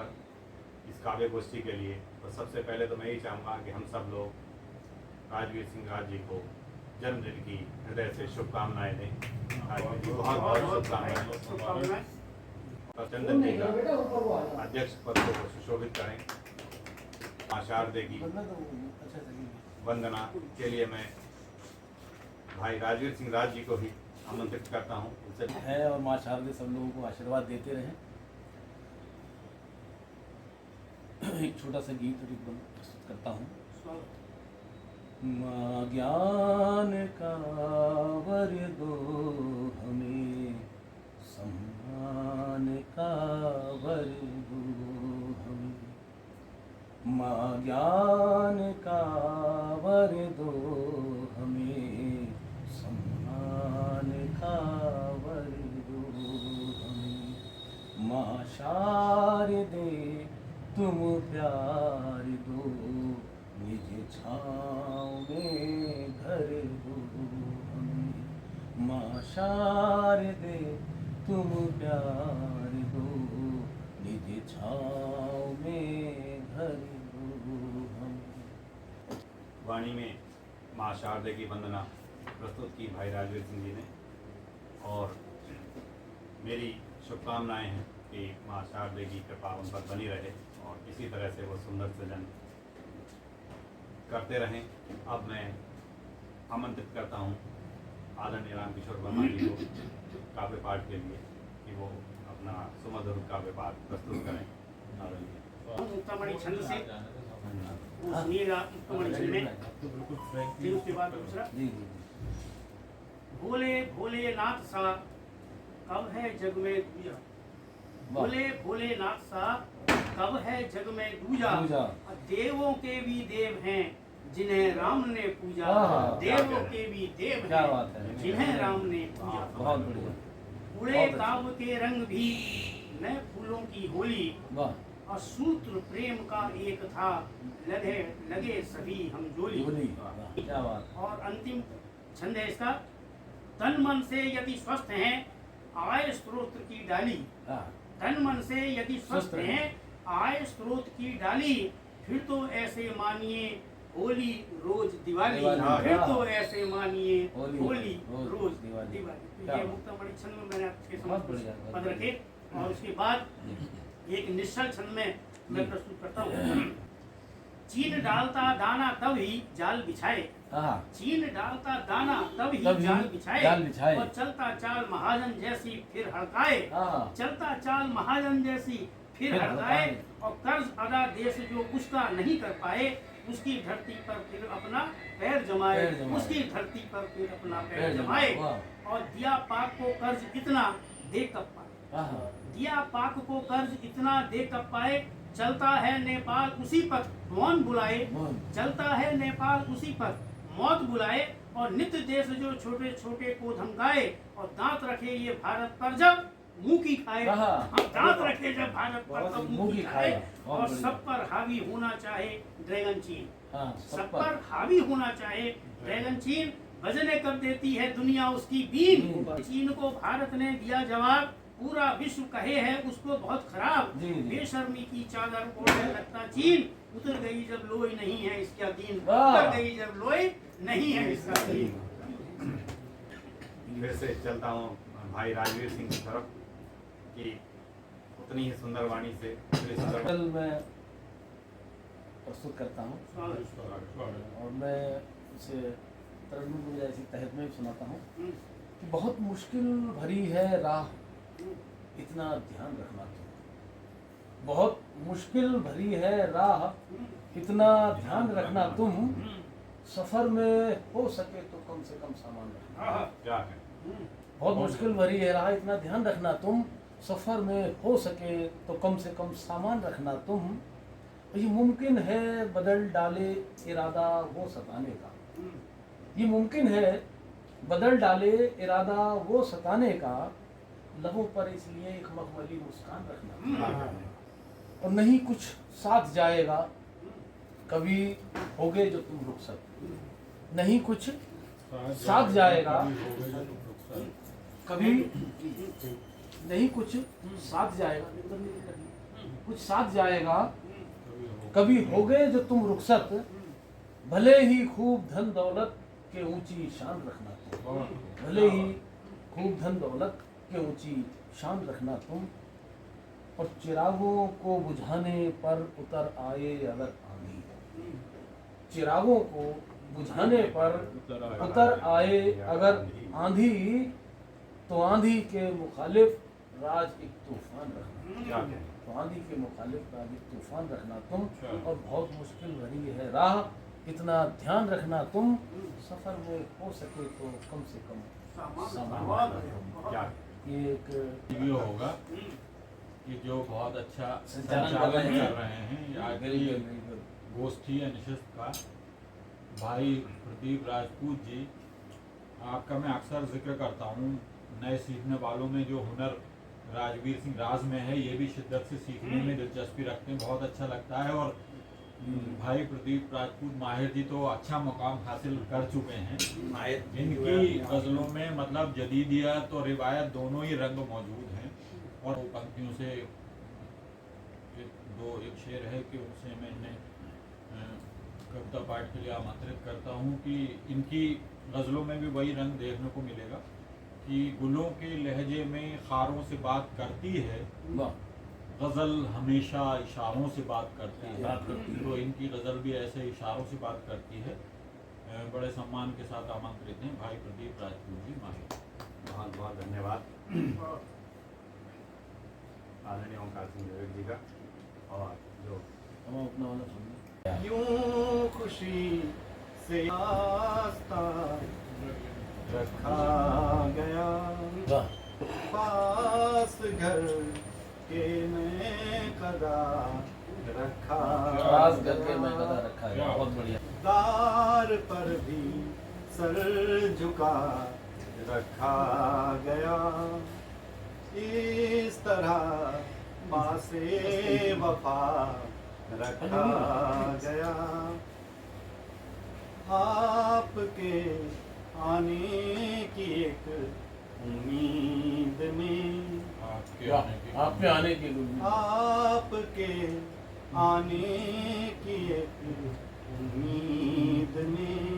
पर इस काव्य गोष्ठी के लिए। तो सबसे पहले तो मैं यही चाहूँगा कि हम सब लोग राजवीर सिंह राज जी को जन्मदिन की हृदय से शुभकामनाएं दें। राजवीर जी बहुत बहुत शुभकामनाएं। और चंदन जी का अध्यक्ष पद को सुशोभित करें। माँ शारदे की वंदना के लिए मैं भाई राजवीर सिंह राज जी को भी आमंत्रित करता हूँ है और माँ शारदे सब लोगों को आशीर्वाद देते रहें। एक छोटा सा गीत प्रस्तुत करता हूँ। माँ ज्ञान का वर दो हमें, सम्मान का वर दो हमें। माँ ज्ञान का वर दो हमें, सम्मान का वर दो हमें। माँ शारदे तुम प्यार दो, निज छाँव में घर दो हमें। माँ शारदे तुम प्यार दो, निज छाँव में घर दो हमें। वाणी में माँ शारदे की वंदना प्रस्तुत की भाई राजवीर सिंह जी ने। और मेरी शुभकामनाएं हैं कि माँ शारदे की कृपा उन पर बनी रहे और इसी तरह से वो सुंदर सृजन करते रहें। अब मैं आमंत्रित करता हूँ आदरणीय राम किशोर वर्मा जी को काव्य पाठ के लिए कि वो अपना सुमधुर काव्य पाठ प्रस्तुत करें। मुक्तामणि छंद से वो सुनिएगा। मुक्तामणि छंद में फिर उसके बाद दूसरा भोले भोले नाथ सा कब है जग में दूजा। भोले भोले नाथ सा कब है जग में दूजा। देवों के भी देव हैं जिन्हें राम ने पूजा। देवों के भी देव हैं जिन्हें राम ने पूजा। उड़े काव्य के रंग भी नए फूलों की होली। और सूत्र प्रेम का एक था, लगे लगे सभी हम जोली। और अंतिम छंद है इसका। तन मन से यदि स्वस्थ हैं आय स्रोत की डाली। तन मन से यदि स्वस्थ हैं आय स्रोत की डाली। फिर तो ऐसे मानिए होली रोज दिवाली। फिर तो ऐसे मानिए होली रोज दिवाली। ये मुक्तामणि छंद में मैंने आपके समक्ष पद रखे। और उसके बाद एक निश्चल छंद में मैं प्रस्तुत करता हूँ। चीन डालता दाना तब ही जाल बिछाए। चीन डालता दाना तब ही जाल बिछाए। और चलता चाल महाजन जैसी फिर हड़काए। चलता चाल महाजन जैसी फिर हड़काए। और कर्ज अदा देश जो उसका नहीं कर पाए, उसकी धरती पर फिर अपना पैर जमाए। उसकी धरती पर फिर अपना पैर जमाए। और दिया पाक को कर्ज इतना दे कब पाए। दिया पाक को कर्ज इतना दे कब पाए। चलता है नेपाल उसी पथ मौन बुलाए। चलता है नेपाल उसी पथ मौत बुलाए। और नित्य देश जो छोटे छोटे को धमकाए। और दांत रखे ये भारत पर जब मुंह की खाए। हम दांत रखे जब भारत पर तब मुंह की खाए। और सब पर हावी होना चाहे ड्रैगन चीन। सब पर हावी होना चाहे ड्रैगन चीन। बजने कर देती है दुनिया उसकी बीन। चीन को भारत ने दिया जवाब, पूरा विश्व कहे है उसको बहुत खराब। बेशर्मी की चादर ओढ़ने लगता चीन। उतर गई जब लोई नहीं है इसका दीन। उतर गई जब लोई नहीं है इसका दीन। फिर से चलता हूँ भाई राजवीर सिंह की तरफ कि उतनी ही सुंदर वाणी से कल मैं प्रस्तुत करता हूँ। और मैं इसे तरन्नुम जैसी तहत में सुनाता हूँ कि बहुत मुश्किल भरी है राह, इतना ध्यान रखना तुम। बहुत मुश्किल भरी है राह, इतना ध्यान रखना तुम। सफर में हो सके तो कम से कम सामान रखना। बहुत मुश्किल भरी है राह, इतना ध्यान रखना तुम। सफर में हो सके तो कम से कम सामान रखना तुम। ये मुमकिन है बदल डाले इरादा वो सताने का। ये मुमकिन है बदल डाले इरादा वो सताने का। लबों पर इसलिए एक मखमली मुस्कान रखना। और नहीं कुछ साथ जाएगा कभी होगे जो तुम रुखसत। नहीं कुछ साथ जाएगा कभी, नहीं कुछ साथ जाएगा कुछ साथ जाएगा। कभी हो गए जो तुम रुखसत, भले ही खूब धन दौलत के ऊंची शान रखना तुम, भले ही खूब धन दौलत के ऊंची शान रखना तुम, और चिरागों को बुझाने पर उतर आए अगर आंधी, चिरागों को बुझाने पर उतर आए अगर आंधी, तो आंधी के मुखालिफ राज एक तूफान रखना, क्या कहें? तो आंधी के मुखालिफ राज एक तूफान रखना तुम, और बहुत मुश्किल भरी है राह, इतना ध्यान रखना तुम, सफर में हो सके तो कम से कम सामान रखो। क्या ये एक ये होगा कि जो बहुत अच्छा संचालन संचालन कर कर रहे हैं आज की गोष्ठी या निशिस्त का भाई प्रदीप राजपूत जी, आपका मैं अक्सर जिक्र करता हूँ, नए सीखने वालों में जो हुनर राजवीर सिंह राज में है, ये भी शिद्दत से सीखने में दिलचस्पी रखते हैं, बहुत अच्छा लगता है। और भाई प्रदीप राजपूत माहिर जी तो अच्छा मुकाम हासिल कर चुके हैं। इनकी गज़लों में मतलब जदीदियत और रिवायत दोनों ही रंग मौजूद हैं। और वो पंक्तियों से एक शेर है कि उनसे मैं इन्हें कविता पाठ के लिए आमंत्रित करता हूँ कि इनकी गज़लों में भी वही रंग देखने को मिलेगा कि गुलों के लहजे में खारों से बात करती है, गज़ल हमेशा इशारों से बात करती है। तो इनकी गज़ल भी ऐसे इशारों से बात करती है। बड़े सम्मान के साथ आमंत्रित हैं भाई प्रदीप राजपूत जी माहिर। बहुत बहुत धन्यवाद आदरणीय ओंकार सिंह विवेक जी का। और जो हम अपना वाला सुनिए। यूं खुशी से आस्था रखा गया, पास घर के मैं कदा रखा पास घर के मैं कदा रखा है, बहुत बढ़िया। दार पर भी सर झुका रखा गया, इस तरह बासे वफा रखा गया, आपके आने की एक उम्मीद में, आपके आने की आपके आने की एक उम्मीद में,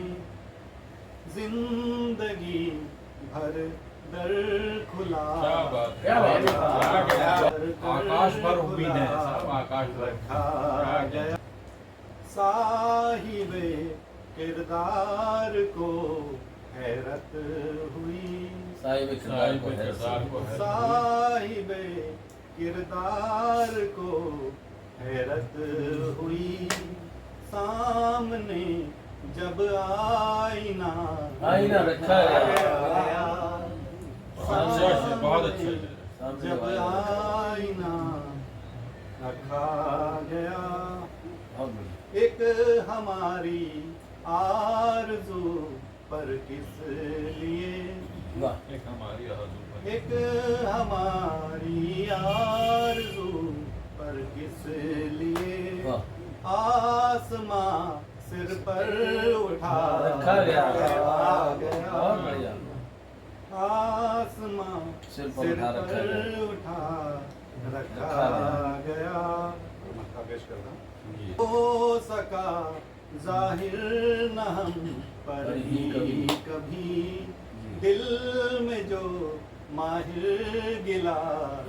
जिंदगी भर दर खुला, क्या बात क्या बात है, आकाश पर उम्मीद है, सब आकाश पर रखा गया, साहिबे किरदार को हैरत हुई, साहिब किरदार को है, साहिबे किरदार को हैरत हुई, सामने जब आईना रखा गया, बहुत अच्छे जब आईना रखा गया, एक हमारी आरज़ू पर किस लिए, एक हमारी आरज़ू एक हमारी आरज़ू पर किस लिए, आसमां सिर पर उठा रखा गया, गया, आसमां सिर पर उठा रखा गया, हो सका जाहिर न हम पर ही कभी, दिल में जो माहिर गिला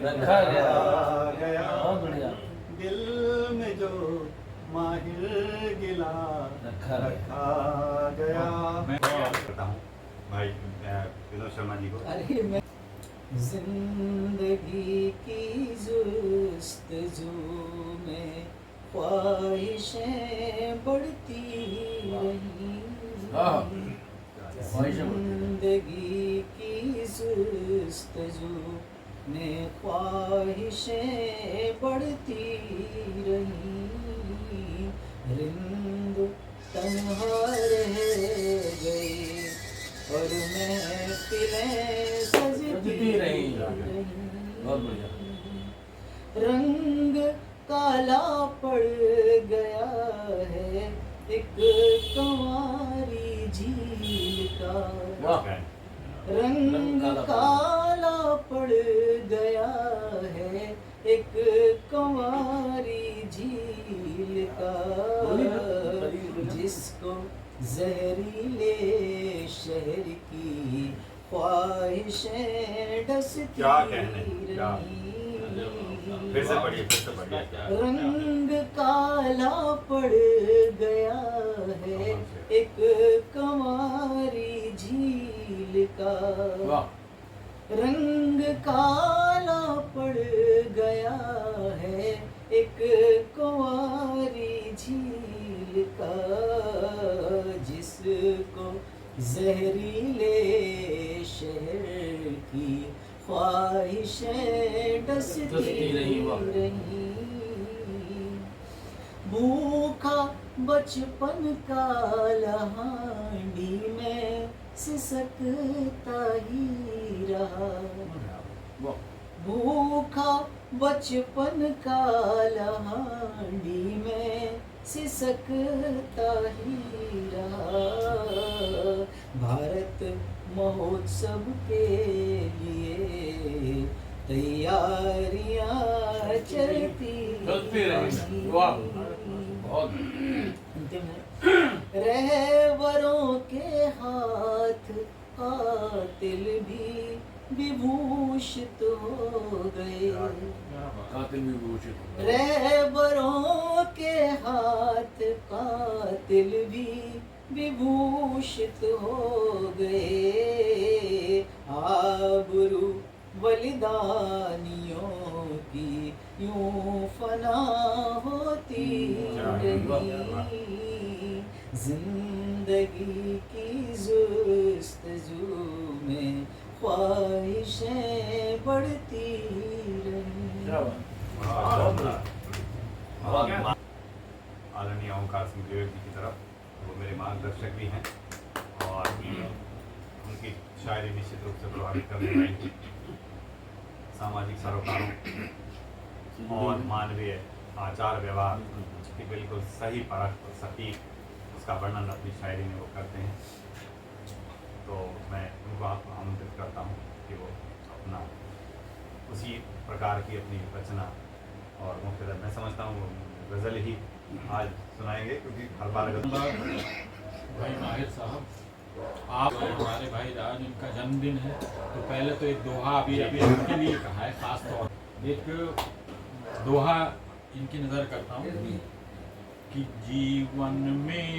रखा गया, बहुत बढ़िया। दिल में जो माहिर गिला रखा गया। मैं करता हूँ भाई विनोद शर्मा जी को। जिंदगी की जुस्तजू में ख्वाहिशें बढ़ती रही, जिंदगी की जुस्तजू में ख्वाहिशें बढ़ती रही, रिंद तन्हा रह गई और महफिलें सजती रही, बहुत बढ़िया। रंग काला पड़ गया है एक कंवारी झील का, रंग काला पड़ गया है एक कंवारी क्या कहने, क्या? रही। फिर से पढ़िए, फिर से पढ़िए। रंग काला पड़ गया है एक कंवारी झील का। वाह रंग काला पड़ गया है एक कुंवारी झील का, जिसको जहरीले शहर की ख्वाहिशें डसती रही। भूखा बचपन का लहांडी में सिसकता ही रहा। भूखा बचपन का लहांडी में सिसकता ही रहा। भारत महोत्सव के लिए तैयारियां चलती रही। वाह बहुत अंतिम है। रहबरों के हाथ कातिल भी विभूषित हो गए। कातिल विभूषित रहबरों के हाथ कातिल भी विभूषित हो गए। आबरू बलिदानियों की यूं फना होती रही। जिंदगी की जुस्तजू में ख्वाहिशें बढ़ती रही। आदरणीय ओंकार सिंह द्विवेदी जी की तरफ, वो मेरे मार्गदर्शक भी हैं और उनकी शायरी निश्चित रूप से प्रभावित करने वाली सामाजिक सरोकारों और मानवीय आचार व्यवहार की बिल्कुल सही परख और सटीक उसका वर्णन अपनी शायरी में वो करते हैं। तो मैं उनको आमंत्रित करता हूँ कि वो अपना उसी प्रकार की अपनी रचना और मुख्यतः मैं समझता हूँ गज़ल ही आज सुनाएंगे, क्योंकि हर बार भाई माहिर साहब, आप हमारे भाई राज, इनका जन्मदिन है, तो पहले तो एक दोहा अभी इनके लिए कहा है खास तौर एक दोहा इनकी नज़र करता हूँ कि जीवन में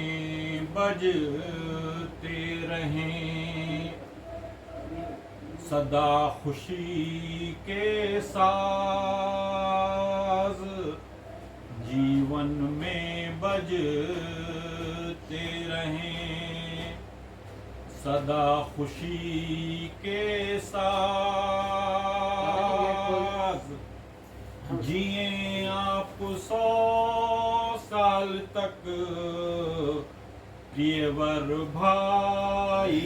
बजते रहें सदा खुशी के साज, जीवन में बजते रहें सदा खुशी के साज, जिए आप 100 साल तक प्रियवर भाई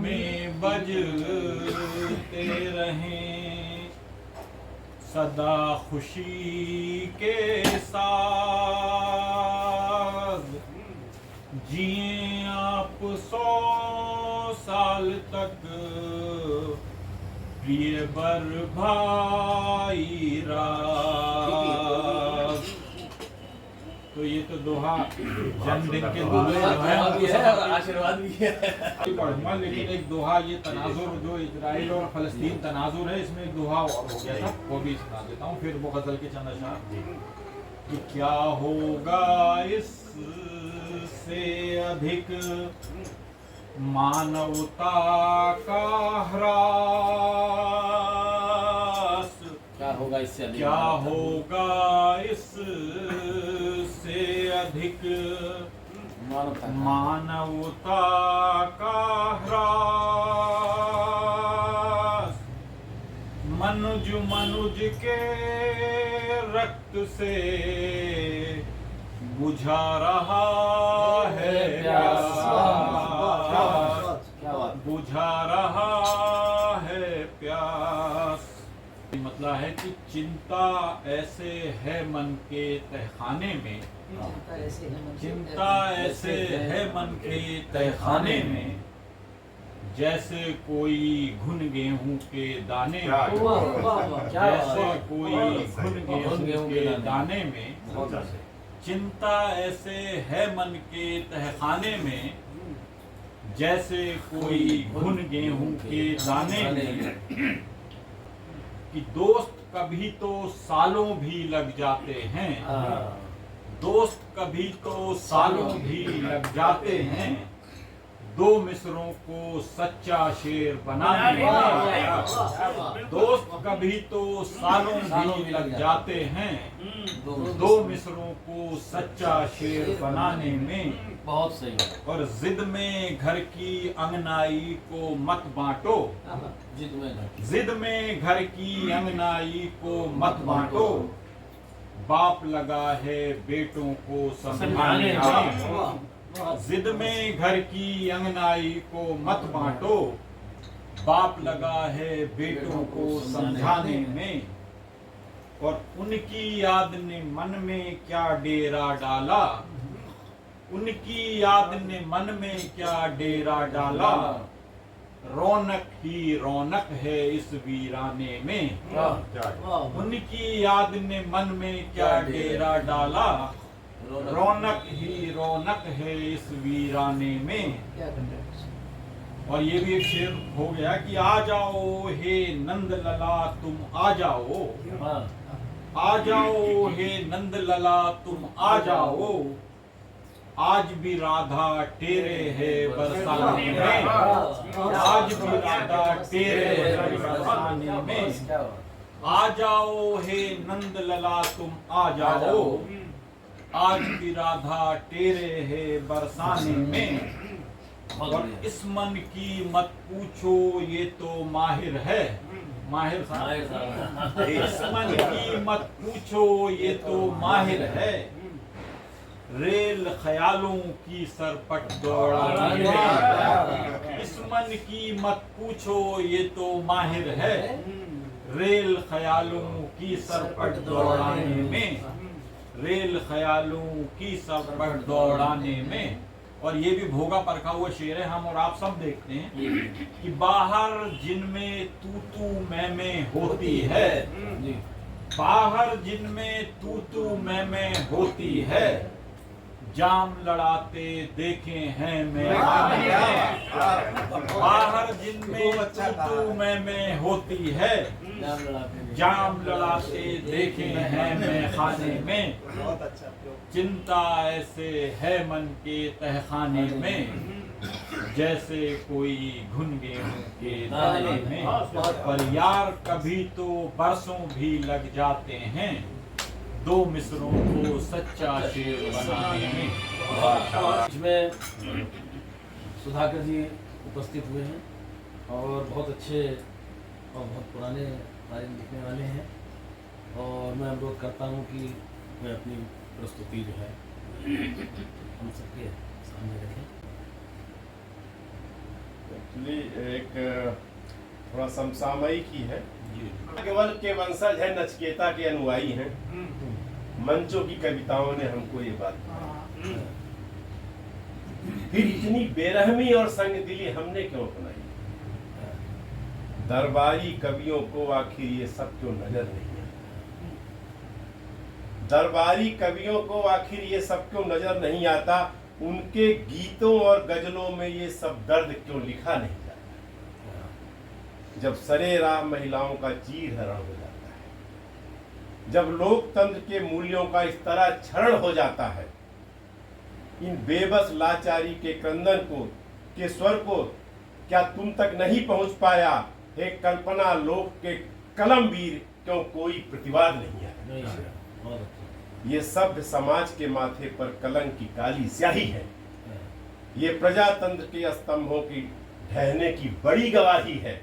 में बजते रहें सदा खुशी के साथ, जिए आप 100 साल तक प्रिय बर भाई राज। तो ये तो दोहा जन्मदिन के आशीर्वाद भी है। पढ़ूंगा, लेकिन एक दोहा ये तनाजुर जो इजराइल और फलस्तीन तनाजुर है, इसमें एक दोहा और हो गया था, वो भी सुना देता हूँ, फिर वो गजल के चंद अशआर कि क्या होगा इससे अधिक मानवता का ह्रास, क्या होगा इससे अधिक, क्या होगा इससे अधिक मानवता का ह्रास, मनुज मनुज के रक्त से बुझा रहा है प्यास, बुझा रहा है प्यास। मतलब है कि चिंता ऐसे है मन के तहखाने में, चिंता ऐसे है मन के तहखाने में, जैसे कोई घुन गेहूं के दाने में, जैसे कोई घुन गेहूं के दाने में, चिंता ऐसे है मन के तहखाने में, जैसे कोई घुन गेहूं के दाने में, कि दोस्त कभी तो सालों भी लग जाते हैं, दोस्त कभी तो सालों भी लग जाते हैं, दो मिसरों को सच्चा शेर बनाने में। दोस्त कभी तो सालों भी लग जाते हैं, दो मिसरों को सच्चा शेर बनाने में। बहुत सही बात। और जिद में घर की अंगनाई को मत बांटो, जिद में घर की। जिद में घर की अंगनाई को मत बांटो, बाप लगा है बेटों को समझाने में। जिद में घर की अंगनाई को मत बांटो, बाप लगा है बेटों को समझाने में। और उनकी याद ने मन में क्या डेरा डाला, उनकी याद ने मन में क्या डेरा डाला, रौनक ही रौनक है इस वीराने में। उनकी याद ने मन में क्या डेरा डाला, रौनक ही रौनक है इस वीराने में। और ये भी एक शेर हो गया कि आ जाओ हे नंद लला तुम आ जाओ, आ जाओ हे नंद लला तुम आ जाओ, आज भी राधा तेरे है बरसाने में, आज भी राधा तेरे है बरसाने में। आ जाओ हे नंद लला तुम आ जाओ, आज भी राधा तेरे है बरसाने में। और इस मन की मत पूछो ये तो माहिर है, माहिर साहब, इस मन की मत पूछो ये तो माहिर है, रेल ख्यालों की सरपट दौड़ाने में। इस मन की मत पूछो ये तो माहिर है, रेल ख्यालों की सरपट दौड़ाने में, रेल ख्यालों की सरपट दौड़ाने में। और ये भी भोगा परखा हुआ शेर है, हम और आप सब देखते हैं कि बाहर जिनमें तू मैं होती है, बाहर जिनमें तू मैं होती है, जाम लड़ाते देखे हैं मैदान में। बाहर जिनमें तू मैं होती है, जाम लड़ाते देखे हैं मैखाने में। चिंता ऐसे है मन के तहखाने में, जैसे कोई घुन गेहूं के दाने में। पर यार कभी तो बरसों भी लग जाते हैं, दो मिसरों को सच्चा शेर बनाने में। इसमें सुधाकर जी उपस्थित हुए हैं और बहुत अच्छे और बहुत पुराने शायरी लिखने वाले हैं, और मैं अनुरोध करता हूँ कि मैं अपनी प्रस्तुति जो है हम सबके सामने रखें। एक्चुअली एक थोड़ा समसामयिक ही है। केवल के वंशज है, नचकेता के अनुयायी हैं, मंचों की कविताओं ने हमको ये बात बताई। फिर इतनी बेरहमी और संगदिली हमने क्यों अपनाई? दरबारी कवियों को आखिर ये सब क्यों नजर नहीं आता? दरबारी कवियों को आखिर ये सब क्यों नजर नहीं आता? उनके गीतों और गजलों में ये सब दर्द क्यों लिखा नहीं जाता? जब सरेराम महिलाओं का चीर हरण हो जाता है, जब लोकतंत्र के मूल्यों का इस तरह क्षरण हो जाता है, इन बेबस लाचारी के क्रंदन को, के स्वर को क्या तुम तक नहीं पहुंच पाया? हे कल्पना लोक के कलमवीर, क्यों कोई प्रतिवाद नहीं आया? ये सभ्य समाज के माथे पर कलंक की काली स्याही है। ये प्रजातंत्र के स्तंभों की ढहने की बड़ी गवाही है।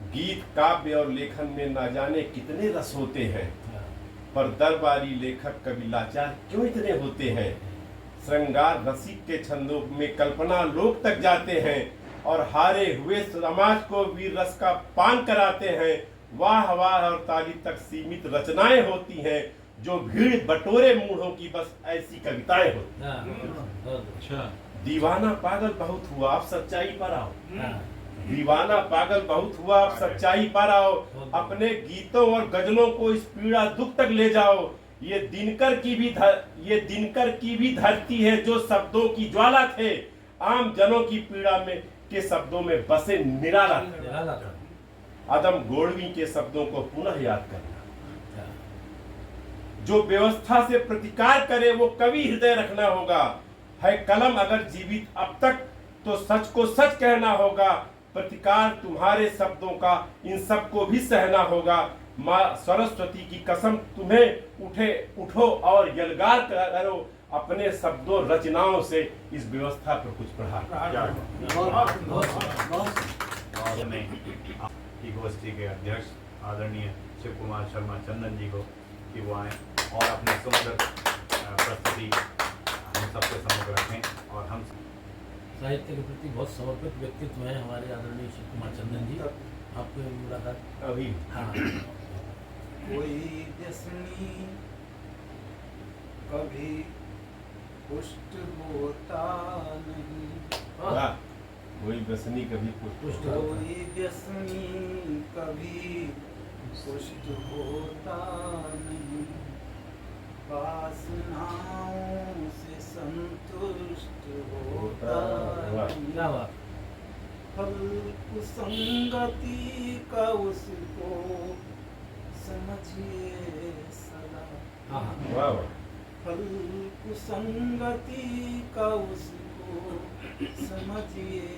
गीत, काव्य और लेखन में ना जाने कितने रस होते हैं, पर दरबारी लेखक कवि लाचार क्यों इतने होते हैं? श्रृंगार रसिक के छंदों में कल्पना लोक तक जाते हैं और हारे हुए समाज को वीर रस का पान कराते हैं। वाह वाह और ताली तक सीमित रचनाएं होती हैं, जो भीड़ बटोरे मूढ़ों की बस ऐसी कविताएं होती हैं। अच्छा, दीवाना पागल बहुत हुआ, आप सच्चाई पर आओ। दीवाना पागल बहुत हुआ, आप सच्चाई पर आओ। अपने गीतों और गजलों को इस पीड़ा दुख तक ले जाओ। ये दिनकर की भी धरती है जो शब्दों की ज्वाला थे, आम जनों की पीड़ा में के शब्दों में बसे निराला थे। निराला था। आदम गोड़वी के शब्दों को पुनः याद करना, जो व्यवस्था से प्रतिकार करे वो कवि हृदय रखना होगा। है कलम अगर जीवित अब तक तो सच को सच कहना होगा। प्रतिकार तुम्हारे शब्दों का इन सबको भी सहना होगा। माँ सरस्वती की कसम तुम्हें उठो और यलगार करो अपने शब्दों रचनाओं से इस व्यवस्था पर कुछ प्रहार। और मैं आपकी गोष्ठी के अध्यक्ष आदरणीय शिव कुमार शर्मा चंदन जी को कि वो आए और अपने सुंदर प्रस्तुति हम सबके सम्मुख रखें। और हम साहित्य के प्रति बहुत समर्पित व्यक्तित्व हैं हमारे आदरणीय शिव कुमार चंदन जी। आपको ये मुलाकात अभी हाँ कोई व्यसनी कभी पुष्ट होता नहीं, वाह, कोई व्यसनी कभी पुष्ट कोई व्यसनी कभी पुष्ट होता नहीं, वासनाओं से संतुष्ट होता नहीं। क्या बात। फल कुसंगति का उसको समझिए सदा, हाँ हाँ वाह वाह। फल कुसंगति का उसको समझिए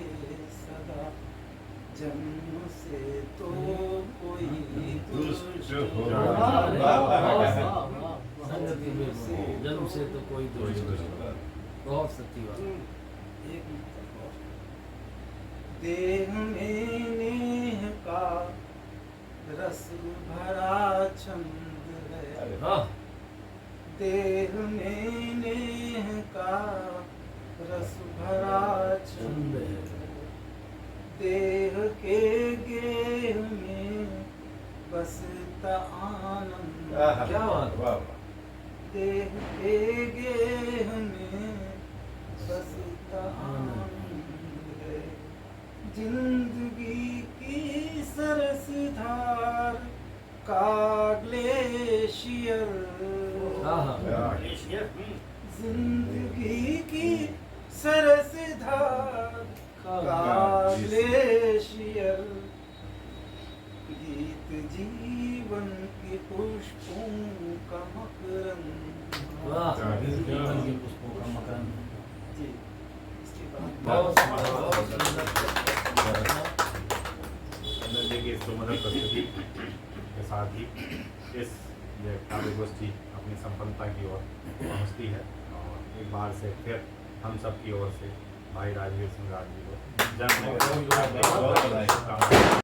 सदा, जन्म से तो कोई दुष्ट संगति में हो, जन्म से तो कोई दोष नहीं। बहुत सच्ची बात। एक मिनट और। देह में नेह का रस भरा छंद है, हाँ देह में नेह का रस भरा छंद है, देह के गेह में बसता आनंद। क्या बात। वाह देह के गेह में बसता आनंद है, जिंदगी की सरस धार का ग्लेशियर, हाँ हाँ जिंदगी की सरस धार का ग्लेशियर, गीत जीवन के पुष्पों का मकरंद। वाह जीवन के पुष्पों का मकान। जी, इसके बाद बहुत सुंदर। चंदन जी की सुमधुर प्रस्तुति के साथ ही इस ये काव्य गोष्ठी अपनी संपन्नता की ओर पहुँचती है। और एक बार से फिर हम सब की ओर से भाई राजवीर सिंह राज जी को जन्मदिन की शुभकामनाएं।